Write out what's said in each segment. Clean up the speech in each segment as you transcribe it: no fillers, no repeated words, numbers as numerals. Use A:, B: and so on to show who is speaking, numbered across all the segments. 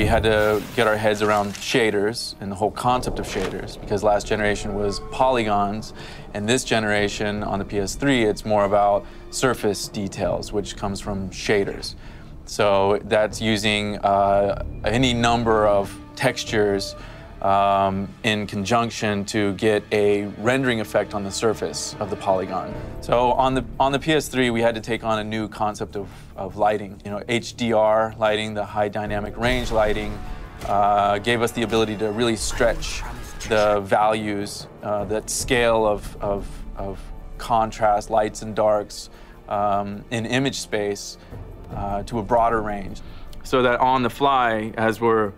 A: had to get our heads around shaders and the whole concept of shaders, because last generation was polygons, and this generation on the PS3, it's more about surface details, which comes from shaders. So that's using any number of textures in conjunction to get a rendering effect on the surface of the polygon. So on the PS3, we had to take on a new concept of lighting. You know, HDR lighting, the high dynamic range lighting, gave us the ability to really stretch the values, that scale of contrast, lights and darks in image space to a broader range. So that on the fly, as we're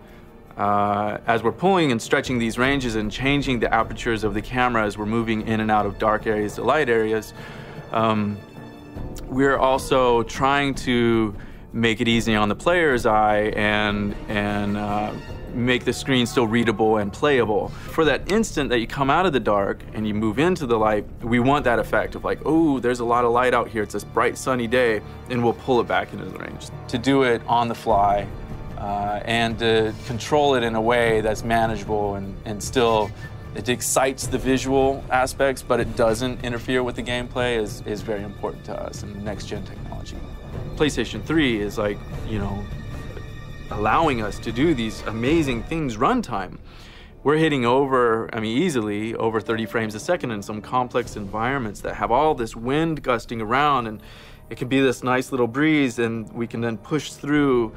A: pulling and stretching these ranges and changing the apertures of the camera as we're moving in and out of dark areas to light areas, we're also trying to make it easy on the player's eye and make the screen still readable and playable. For that instant that you come out of the dark and you move into the light, we want that effect of like, oh, there's a lot of light out here, it's this bright sunny day, and we'll pull it back into the range. To do it on the fly, and to control it in a way that's manageable and still, it excites the visual aspects, but it doesn't interfere with the gameplay is very important to us in next-gen technology. PlayStation 3 is like, you know, allowing us to do these amazing things runtime. We're hitting over, I mean, easily over 30 frames a second in some complex environments that have all this wind gusting around, and it can be this nice little breeze, and we can then push through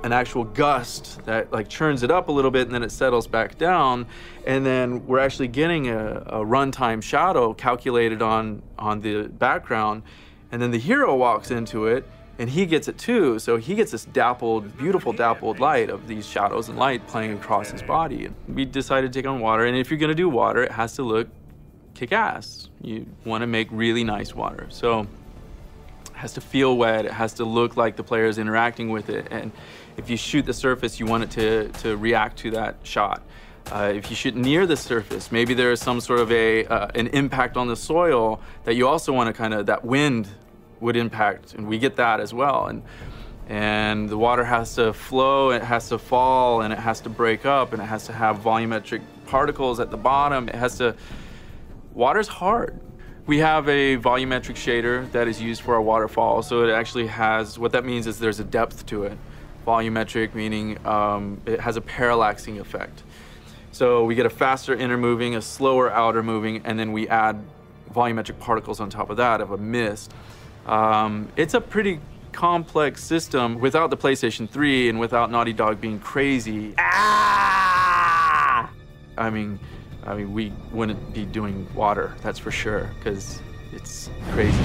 A: an actual gust that like churns it up a little bit and then it settles back down, and then we're actually getting a runtime shadow calculated on the background, and then the hero walks into it and he gets it too, so he gets this dappled, beautiful dappled light of these shadows and light playing across his body. And we decided to take on water, and if you're gonna do water, it has to look kick-ass. You want to make really nice water, so it has to feel wet, it has to look like the player is interacting with it, and if you shoot the surface, you want it to react to that shot. If you shoot near the surface, maybe there is some sort of an impact on the soil that you also want to kind of, that wind would impact, and we get that as well. And the water has to flow, it has to fall, and it has to break up, and it has to have volumetric particles at the bottom. It has to, water's hard. We have a volumetric shader that is used for our waterfall, so it actually has, what that means is there's a depth to it. Volumetric meaning it has a parallaxing effect. So we get a faster inner moving, a slower outer moving, and then we add volumetric particles on top of that of a mist. It's a pretty complex system without the PlayStation 3 and without Naughty Dog being crazy. Ah! I mean, we wouldn't be doing water, that's for sure, because it's crazy.